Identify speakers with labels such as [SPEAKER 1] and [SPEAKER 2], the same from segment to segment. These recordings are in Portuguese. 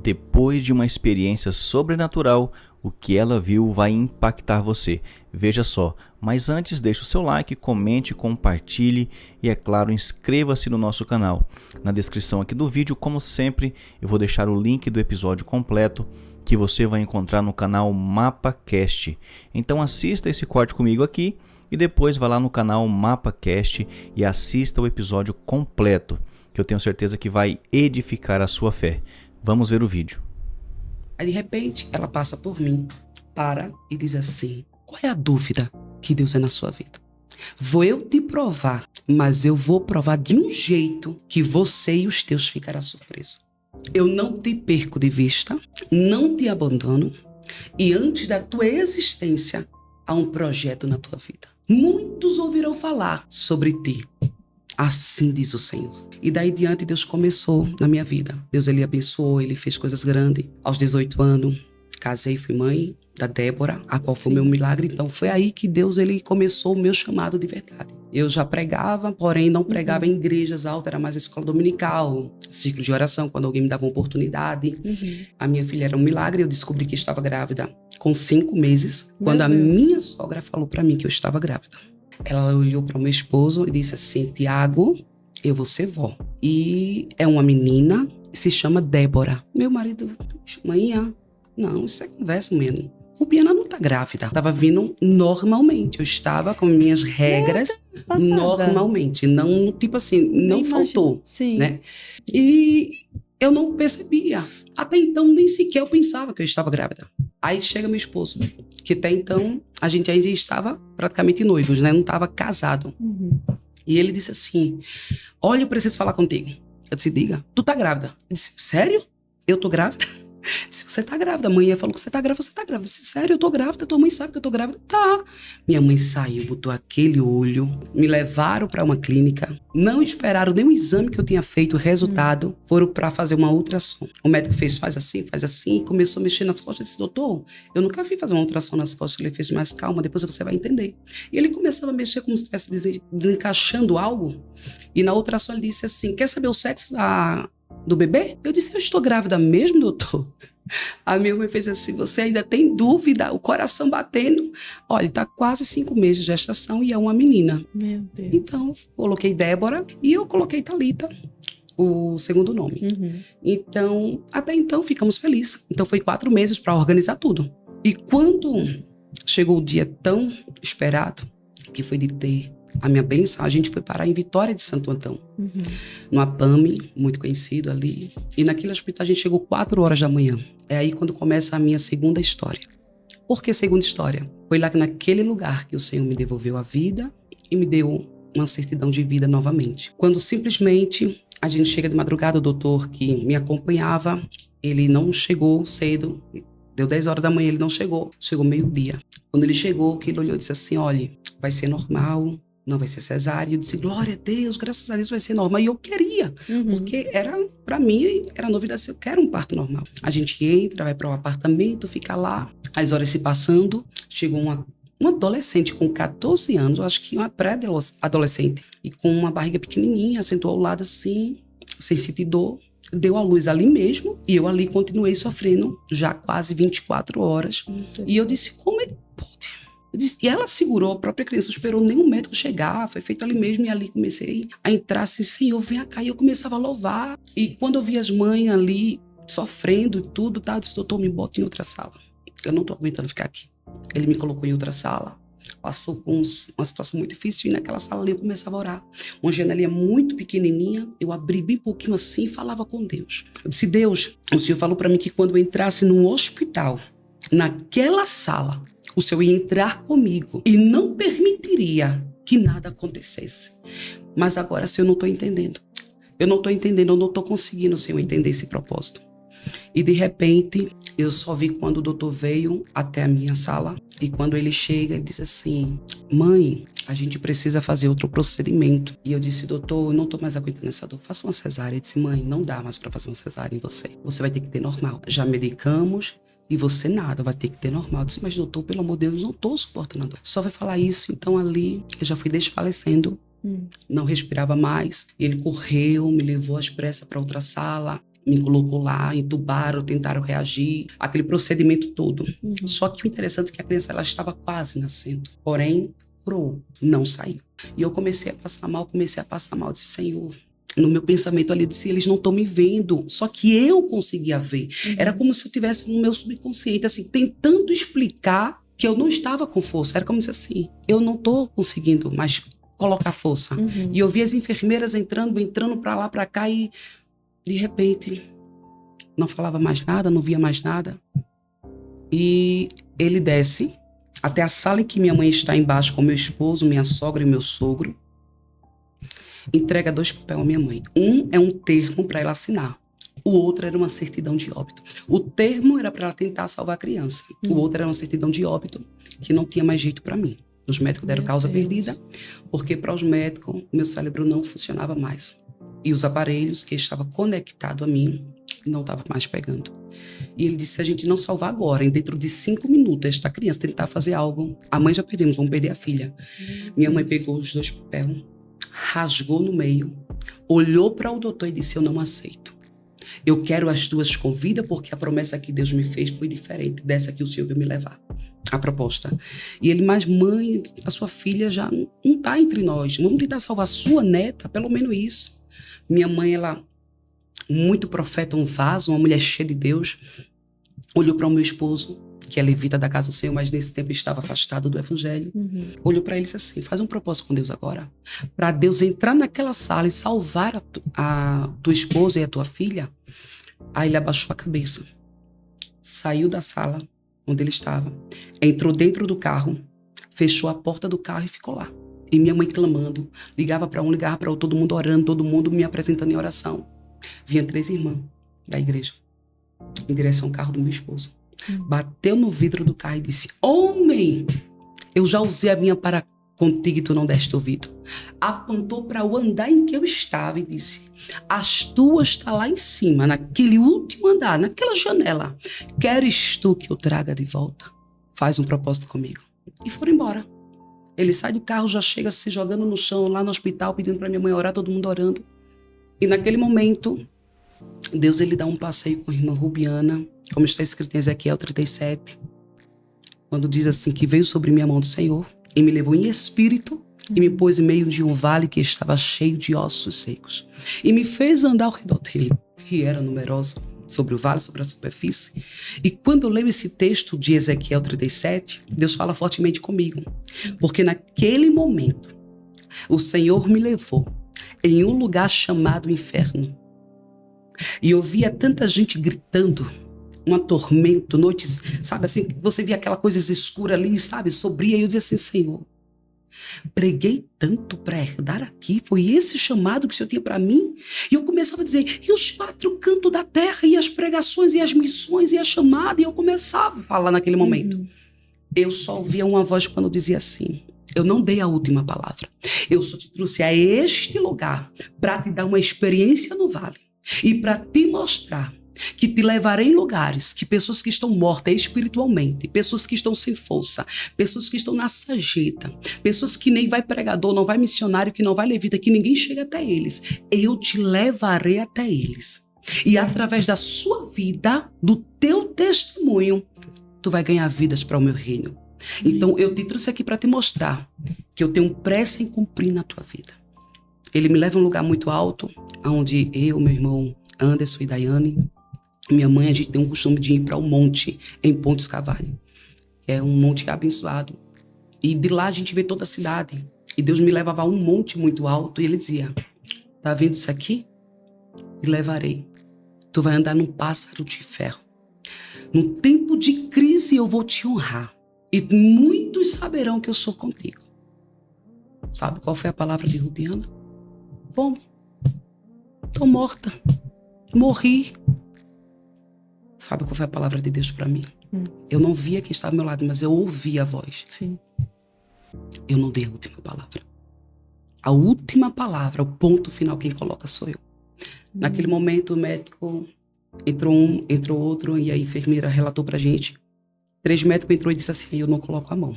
[SPEAKER 1] Depois de uma experiência sobrenatural, o que ela viu vai impactar você. Veja só, mas antes deixe o seu like, comente, compartilhe e, é claro, inscreva-se no nosso canal. Na descrição aqui do vídeo, como sempre, eu vou deixar o link do episódio completo que você vai encontrar no canal MapaCast. Então assista esse corte comigo aqui e depois vá lá no canal MapaCast e assista o episódio completo, que eu tenho certeza que vai edificar a sua fé. Vamos ver o vídeo.
[SPEAKER 2] Aí de repente ela passa por mim, para e diz assim: qual é a dúvida que Deus é na sua vida? Vou eu te provar, mas eu vou provar de um jeito que você e os teus ficarão surpresos. Eu não te perco de vista, não te abandono, e antes da tua existência há um projeto na tua vida. Muitos ouvirão falar sobre ti. Assim diz o Senhor. E daí diante Deus começou na minha vida. Deus, Ele abençoou, Ele fez coisas grandes. Aos 18 anos, casei, fui mãe da Débora, a qual foi o meu milagre. Então foi aí que Deus, Ele começou o meu chamado de verdade. Eu já pregava, porém não pregava em igrejas altas, era mais a escola dominical, ciclo de oração, quando alguém me dava uma oportunidade. A minha filha era um milagre, eu descobri que estava grávida com 5 meses, quando a minha sogra falou para mim que eu estava grávida. Ela olhou para o meu esposo e disse assim: Tiago, eu vou ser vó. E é uma menina, se chama Débora. Meu marido, manhã, não, isso é conversa mesmo. Rubiana não tá grávida. Tava vindo normalmente. Eu estava com minhas regras normalmente. Não, tipo assim, não
[SPEAKER 3] Nem
[SPEAKER 2] faltou.
[SPEAKER 3] Sim.
[SPEAKER 2] Né? E eu não percebia. Até então, nem sequer eu pensava que eu estava grávida. Aí chega meu esposo, que até então a gente ainda estava praticamente noivos, né? Não estava casado. E ele disse assim: olha, eu preciso falar contigo. Eu disse: diga, tu tá grávida? Eu disse: sério? Eu tô grávida? Se você tá grávida, a mãe falou que você tá grávida, você tá grávida. Eu disse: sério, eu tô grávida, tua mãe sabe que eu tô grávida? Tá. Minha mãe saiu, botou aquele olho, me levaram para uma clínica, não esperaram nem o exame que eu tinha feito, o resultado, foram para fazer uma ultrassom. O médico fez: faz assim, e começou a mexer nas costas. Eu disse: doutor, eu nunca vi fazer uma ultrassom nas costas. Ele fez: mais calma, depois você vai entender. E ele começava a mexer como se estivesse desencaixando algo, e na ultrassom ele disse assim: quer saber o sexo do bebê? Eu disse: eu estou grávida mesmo, doutor? A minha mãe fez assim: você ainda tem dúvida? O coração batendo. Olha, tá quase 5 meses de gestação e é uma menina.
[SPEAKER 3] Meu Deus.
[SPEAKER 2] Então, eu coloquei Débora e eu coloquei Thalita, o segundo nome. Então, até então, ficamos felizes. Então, foi 4 meses para organizar tudo. E quando chegou o dia tão esperado, que foi de ter a minha bênção, a gente foi parar em Vitória de Santo Antão, no APAME, muito conhecido ali. E naquele hospital a gente chegou 4 horas da manhã. É aí quando começa a minha segunda história. Por que segunda história? Foi lá naquele lugar que o Senhor me devolveu a vida e me deu uma certidão de vida novamente. Quando simplesmente a gente chega de madrugada, o doutor que me acompanhava, ele não chegou cedo. Deu 10 horas da manhã, ele não chegou. Chegou meio-dia. Quando ele chegou, que ele olhou e disse assim: olha, vai ser normal, não vai ser cesárea. Eu disse: glória a Deus, graças a Deus vai ser normal. E eu queria, porque pra mim, era novidade. Eu quero um parto normal. A gente entra, vai para o apartamento, fica lá. As horas se passando, chegou uma adolescente com 14 anos, eu acho que uma pré-adolescente, e com uma barriga pequenininha, sentou ao lado assim, sem sentir dor. Deu à luz ali mesmo, e eu ali continuei sofrendo já quase 24 horas. E eu disse: como é que pode? E ela segurou a própria criança, não esperou nem o médico chegar, foi feito ali mesmo. E ali comecei a entrar assim: Senhor, vem cá. E eu começava a louvar. E quando eu vi as mães ali sofrendo e tudo, eu disse: doutor, me bota em outra sala, eu não tô aguentando ficar aqui. Ele me colocou em outra sala, passou por uma situação muito difícil, e naquela sala ali eu começava a orar. Uma janelinha muito pequenininha, eu abri bem pouquinho assim e falava com Deus. Eu disse: Deus, o Senhor falou para mim que quando eu entrasse num hospital, naquela sala, o Senhor ia entrar comigo e não permitiria que nada acontecesse. Mas agora, Senhor, eu não estou entendendo. Eu não estou conseguindo, Senhor, entender esse propósito. E de repente, eu só vi quando o doutor veio até a minha sala. E quando ele chega, ele diz assim: mãe, a gente precisa fazer outro procedimento. E eu disse: doutor, eu não estou mais aguentando essa dor, faça uma cesárea. Ele disse: mãe, não dá mais para fazer uma cesárea em você. Você vai ter que ter normal. Já medicamos. E você nada, vai ter que ter normal. Eu disse: mas doutor, pelo amor de Deus, não estou suportando a dor. Só vai falar isso. Então ali, eu já fui desfalecendo. Não respirava mais. Ele correu, me levou às pressas para outra sala. Me colocou lá, entubaram, tentaram reagir, aquele procedimento todo. Só que o interessante é que a criança ela estava quase nascendo, porém, curou, não saiu. E eu comecei a passar mal, disse, Senhor, no meu pensamento ali, disse, eles não estão me vendo, só que eu conseguia ver. Era como se eu estivesse no meu subconsciente, assim, tentando explicar que eu não estava com força. Era como se assim, eu não estou conseguindo mais colocar força. E eu vi as enfermeiras entrando para lá, para cá e de repente não falava mais nada, não via mais nada. E ele desce até a sala em que minha mãe está embaixo com meu esposo, minha sogra e meu sogro. Entrega 2 papéis à minha mãe. Um é um termo para ela assinar. O outro era uma certidão de óbito. O termo era para ela tentar salvar a criança. O outro era uma certidão de óbito que não tinha mais jeito para mim. Os médicos deram causa perdida, porque para os médicos meu cérebro não funcionava mais. E os aparelhos que estavam conectados a mim não estavam mais pegando. E ele disse, se a gente não salvar agora, dentro de 5 minutos, esta criança tentar fazer algo, a mãe já perdemos, vamos perder a filha. Minha mãe pegou os 2 papéis, rasgou no meio, olhou para o doutor e disse, eu não aceito. Eu quero as 2 com vida, porque a promessa que Deus me fez foi diferente dessa que o Senhor veio me levar. A proposta. E ele, mas mãe, a sua filha já não está entre nós. Vamos tentar salvar a sua neta, pelo menos isso. Minha mãe, ela, muito profeta, um vaso, uma mulher cheia de Deus, olhou para o meu esposo, que é levita da casa do Senhor, mas nesse tempo estava afastado do evangelho. Olhou para ele e disse assim, faz um propósito com Deus agora, para Deus entrar naquela sala e salvar a tua esposa e a tua filha. Aí ele abaixou a cabeça, saiu da sala onde ele estava, entrou dentro do carro, fechou a porta do carro e ficou lá. E minha mãe clamando, ligava para um, ligava para outro, todo mundo orando, todo mundo me apresentando em oração. Vinha 3 irmãs da igreja, em direção ao carro do meu esposo. Bateu no vidro do carro e disse, homem, eu já usei a minha para contigo e tu não deste ouvido. Apontou para o andar em que eu estava e disse, as tuas estão lá em cima, naquele último andar, naquela janela. Queres tu que eu traga de volta? Faz um propósito comigo. E foram embora. Ele sai do carro, já chega se jogando no chão, lá no hospital, pedindo para minha mãe orar, todo mundo orando. E naquele momento, Deus ele dá um passeio com a irmã Rubiana, como está escrito em Ezequiel 37, quando diz assim, que veio sobre mim a mão do Senhor e me levou em espírito e me pôs em meio de um vale que estava cheio de ossos secos. E me fez andar ao redor dele, que era numerosa, sobre o vale, sobre a superfície. E quando eu leio esse texto de Ezequiel 37, Deus fala fortemente comigo. Porque naquele momento, o Senhor me levou em um lugar chamado inferno. E eu via tanta gente gritando, um tormento, noites, sabe assim, você via aquela coisa escura ali, sabe, sobria, e eu dizia assim, Senhor, preguei tanto para herdar aqui, foi esse chamado que o Senhor tinha para mim? E eu começava a dizer, e os 4 cantos da terra, e as pregações, e as missões, e a chamada, e eu começava a falar naquele momento. Eu só ouvia uma voz quando dizia assim, eu não dei a última palavra, eu só te trouxe a este lugar para te dar uma experiência no vale, e para te mostrar que te levarei em lugares que pessoas que estão mortas espiritualmente, pessoas que estão sem força, pessoas que estão na sarjeta, pessoas que nem vai pregador, não vai missionário, que não vai levita, que ninguém chega até eles, eu te levarei até eles. E através da sua vida, do teu testemunho, tu vai ganhar vidas para o meu reino. Então eu te trouxe aqui para te mostrar que eu tenho pressa em cumprir na tua vida. Ele me leva a um lugar muito alto, onde eu, meu irmão Anderson e Daiane, minha mãe, a gente tem um costume de ir para um monte, em Pontes Cavalho, que é um monte abençoado. E de lá a gente vê toda a cidade. E Deus me levava a um monte muito alto e ele dizia, tá vendo isso aqui? Te levarei. Tu vai andar num pássaro de ferro. No tempo de crise eu vou te honrar. E muitos saberão que eu sou contigo. Sabe qual foi a palavra de Rubiana? Como? Tô morta. Morri. Sabe qual foi a palavra de Deus para mim? Eu não via quem estava ao meu lado, mas eu ouvi a voz.
[SPEAKER 3] Sim.
[SPEAKER 2] Eu não dei a última palavra. A última palavra, o ponto final, quem coloca sou eu. Naquele momento, o médico entrou um, entrou outro, e a enfermeira relatou pra gente. 3 médicos entrou e disse assim, eu não coloco a mão.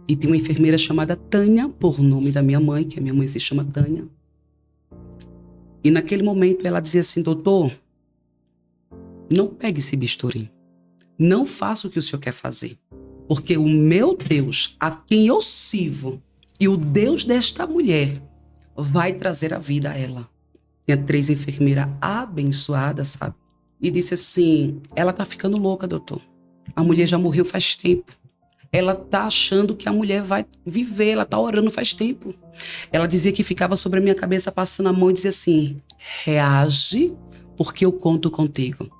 [SPEAKER 2] E tem uma enfermeira chamada Tânia, por nome da minha mãe, que a minha mãe se chama Tânia. E naquele momento ela dizia assim: doutor, não pegue esse bisturi. Não faça o que o senhor quer fazer. Porque o meu Deus, a quem eu sirvo, e o Deus desta mulher, vai trazer a vida a ela. Tinha 3 enfermeiras abençoadas, sabe? E disse assim: ela tá ficando louca, doutor. A mulher já morreu faz tempo. Ela tá achando que a mulher vai viver, ela tá orando faz tempo. Ela dizia que ficava sobre a minha cabeça passando a mão e dizia assim: reage, porque eu conto contigo.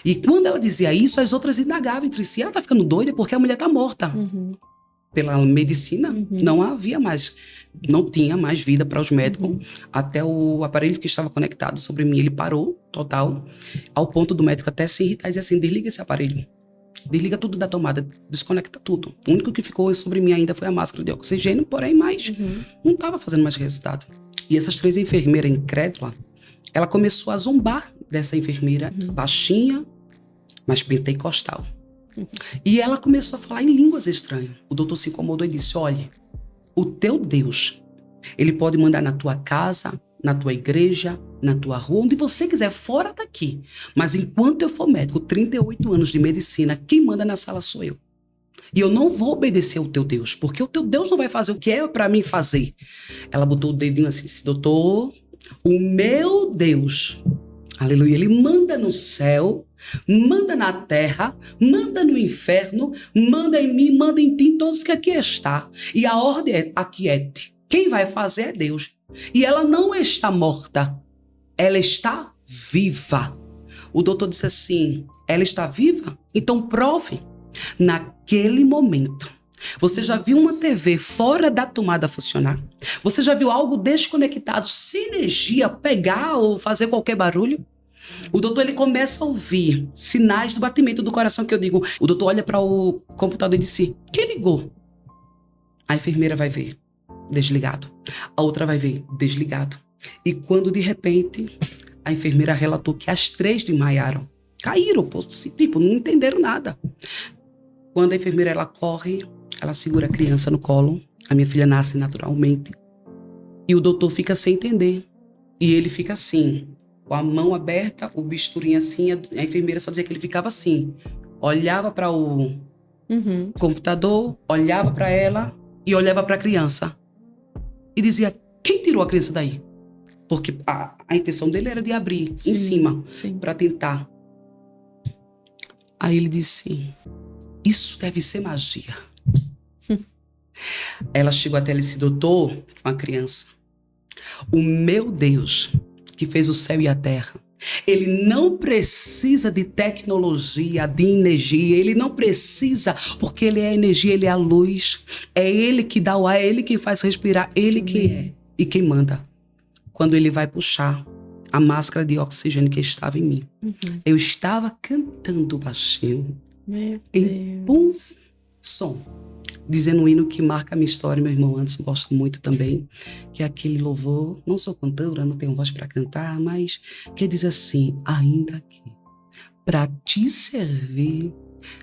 [SPEAKER 2] E quando ela dizia isso, as outras indagavam entre si: ela tá ficando doida porque a mulher tá morta. Pela medicina, não havia mais, não tinha mais vida para os médicos. Até o aparelho que estava conectado sobre mim, ele parou total, ao ponto do médico até se irritar e dizer assim: desliga esse aparelho. Desliga tudo da tomada, desconecta tudo. O único que ficou sobre mim ainda foi a máscara de oxigênio, porém, mais não estava fazendo mais resultado. E essas 3 enfermeiras incrédulas, ela começou a zombar dessa enfermeira baixinha, mas pentecostal. E ela começou a falar em línguas estranhas. O doutor se incomodou e disse: olha, o teu Deus, ele pode mandar na tua casa, na tua igreja, na tua rua, onde você quiser, fora daqui. Mas enquanto eu for médico, 38 anos de medicina, quem manda na sala sou eu. E eu não vou obedecer ao teu Deus, porque o teu Deus não vai fazer o que é para mim fazer. Ela botou o dedinho assim: doutor, o meu Deus, aleluia, ele manda no céu, manda na terra, manda no inferno, manda em mim, manda em ti, em todos que aqui está. E a ordem é: aquiete. Quem vai fazer é Deus. E ela não está morta, ela está viva. O doutor disse assim: ela está viva? Então prove. Naquele momento, você já viu uma TV fora da tomada funcionar? Você já viu algo desconectado, sem energia, pegar ou fazer qualquer barulho? O doutor, ele começa a ouvir sinais do batimento do coração, que eu digo. O doutor olha para o computador e disse: quem ligou? A enfermeira vai ver: desligado. A outra vai ver: desligado. E quando, de repente, a enfermeira relatou que as 3 desmaiaram. Caíram, tipo, não entenderam nada. Quando a enfermeira, ela corre, ela segura a criança no colo. A minha filha nasce naturalmente. E o doutor fica sem entender. E ele fica assim, com a mão aberta, o bisturinho assim. A enfermeira só dizia que ele ficava assim. Olhava para o computador, olhava para ela e olhava para a criança. E dizia: quem tirou a criança daí? Porque a intenção dele era de abrir em cima para tentar. Aí ele disse: isso deve ser magia. Ela chegou até esse doutor com a criança: o meu Deus, que fez o céu e a terra, ele não precisa de tecnologia, de energia, ele não precisa, porque ele é a energia, ele é a luz, é ele que dá o ar, é ele que faz respirar, ele que é e quem manda. Quando ele vai puxar a máscara de oxigênio que estava em mim, eu estava cantando baixinho, em bom som, dizendo um hino que marca a minha história. Meu irmão Anderson gosta muito também, que é aquele louvor. Não sou cantora, não tenho voz para cantar, mas que diz assim: ainda que para te servir,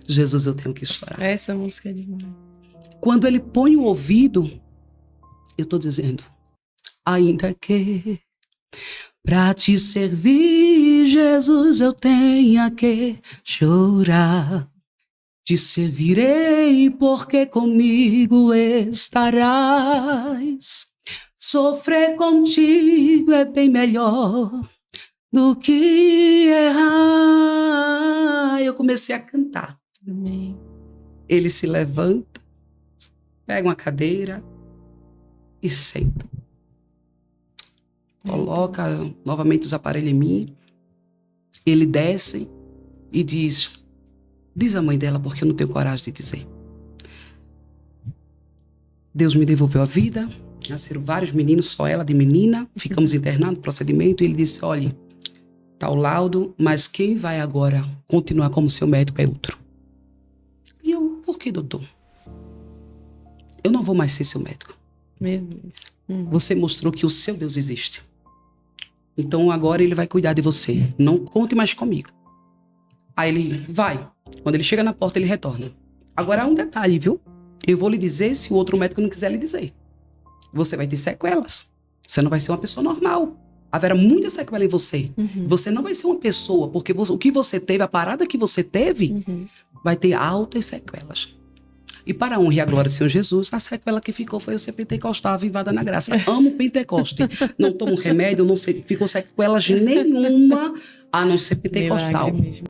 [SPEAKER 2] Jesus, eu tenho que chorar.
[SPEAKER 3] Essa música é demais.
[SPEAKER 2] Quando ele põe o ouvido, eu estou dizendo: ainda que para te servir, Jesus, eu tenha que chorar. Te servirei porque comigo estarás. Sofrer contigo é bem melhor do que errar. Eu comecei a cantar.
[SPEAKER 3] Amém.
[SPEAKER 2] Ele se levanta, pega uma cadeira e senta. Coloca novamente os aparelhos em mim. Ele desce e diz: diz à mãe dela, porque eu não tenho coragem de dizer. Deus me devolveu a vida, nasceram vários meninos, só ela de menina, ficamos internados no procedimento, e ele disse: olha, tá o laudo, mas quem vai agora continuar como seu médico é outro. E eu: por que, doutor? Eu não vou mais ser seu médico.
[SPEAKER 3] Meu Deus.
[SPEAKER 2] Você mostrou que o seu Deus existe. Então agora ele vai cuidar de você. Não conte mais comigo. Aí ele vai. Quando ele chega na porta, ele retorna. Agora há um detalhe, viu? Eu vou lhe dizer se o outro médico não quiser lhe dizer. Você vai ter sequelas. Você não vai ser uma pessoa normal. haverá muita sequela em você. Você não vai ser uma pessoa, porque o que você teve, a parada que você teve, vai ter altas sequelas. E para a honra e a glória do Senhor Jesus, a sequela que ficou foi eu ser pentecostal, avivada na graça. Amo Pentecoste. Não tomo remédio, não sei, ficou sequelas nenhuma a não ser pentecostal.
[SPEAKER 3] Milagre mesmo.